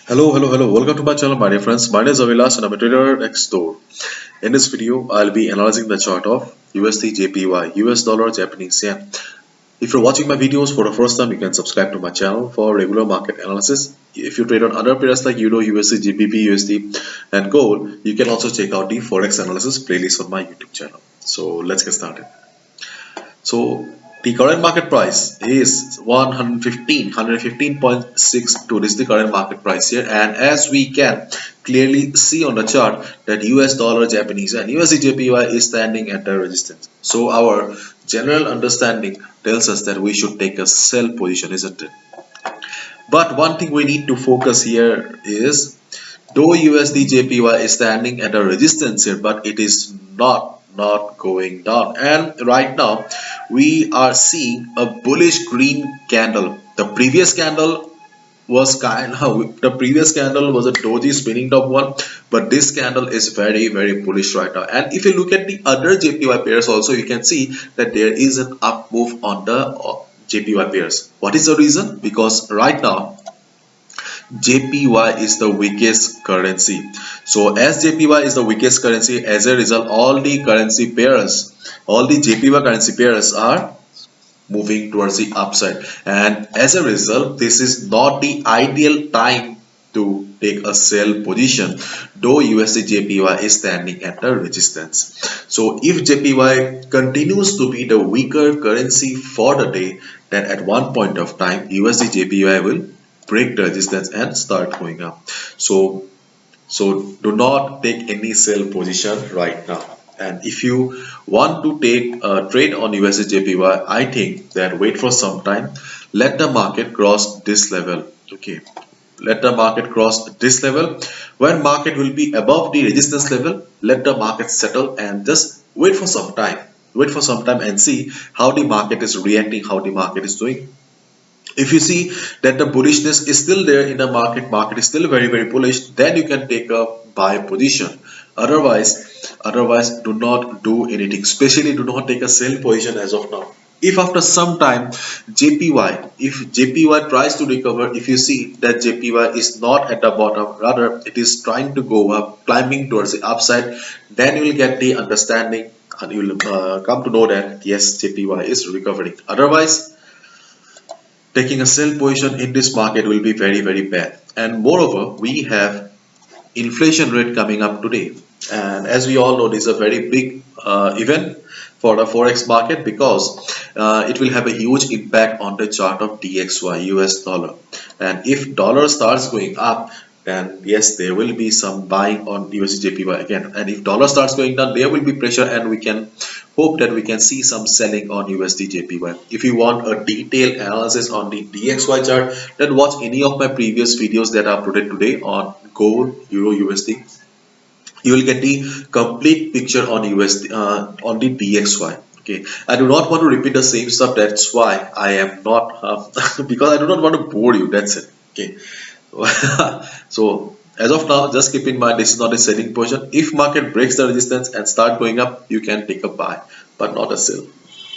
Hello. Welcome to my channel, my dear friends. My name is Avilas and I'm a trader next door. In this video, I'll be analyzing the chart of USD JPY, US dollar Japanese yen. If you're watching my videos for the first time, you can subscribe to my channel for regular market analysis. If you trade on other pairs like Euro, USD, JPY, USD, and gold, you can also check out the Forex analysis playlist on my YouTube channel. So let's get started. So the current market price is 115.62. This is the current market price here, and as we can clearly see on the chart that US dollar Japanese and USD JPY is standing at the resistance. So our general understanding tells us that we should take a sell position, isn't it? But one thing we need to focus here is, though USD JPY is standing at a resistance here, but it is not going down, and right now we are seeing a bullish green candle. The previous candle was a doji spinning top one, but this candle is very bullish right now. And if you look at the other JPY pairs also, you can see that there is an up move on the JPY pairs. What is the reason? Because right now JPY is the weakest currency. So as JPY is the weakest currency, as a result, all the JPY currency pairs are moving towards the upside. And as a result, this is not the ideal time to take a sell position, though USD JPY is standing at the resistance. So if JPY continues to be the weaker currency for the day, then at one point of time USD JPY will break the resistance and start going up. So do not take any sell position right now. And if you want to take a trade on USD JPY, I think that wait for some time, let the market cross this level. Okay, let the market cross this level. When market will be above the resistance level, let the market settle and just wait for some time. Wait for some time and see how the market is reacting, how the market is doing. If you see that the bullishness is still there in the market is still very bullish, then you can take a buy position. Otherwise do not do anything, especially do not take a sell position as of now. If after some time if JPY tries to recover, if you see that JPY is not at the bottom, rather it is trying to go up, climbing towards the upside, then you will get the understanding and you will come to know that yes, JPY is recovering. Otherwise, taking a sell position in this market will be very bad. And moreover, we have inflation rate coming up today, and as we all know, this is a very big event for the forex market, because it will have a huge impact on the chart of DXY, US dollar. And if dollar starts going up, then yes, there will be some buying on USD JPY again. And if dollar starts going down, there will be pressure, and we can hope that we can see some selling on USD JPY. If you want a detailed analysis on the DXY chart, then watch any of my previous videos that are uploaded today on gold, euro, USD. You will get the complete picture on USD on the DXY. Okay, I do not want to repeat the same stuff. That's why I am not because I do not want to bore you. That's it. Okay. So as of now, just keep in mind, this is not a selling position. If market breaks the resistance and start going up, you can take a buy, but not a sell.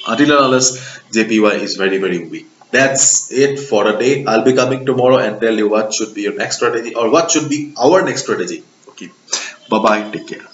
Until and unless JPY is very weak. That's it for the day. I'll be coming tomorrow and tell you what should be your next strategy, or what should be our next strategy. Okay. Bye bye. Take care.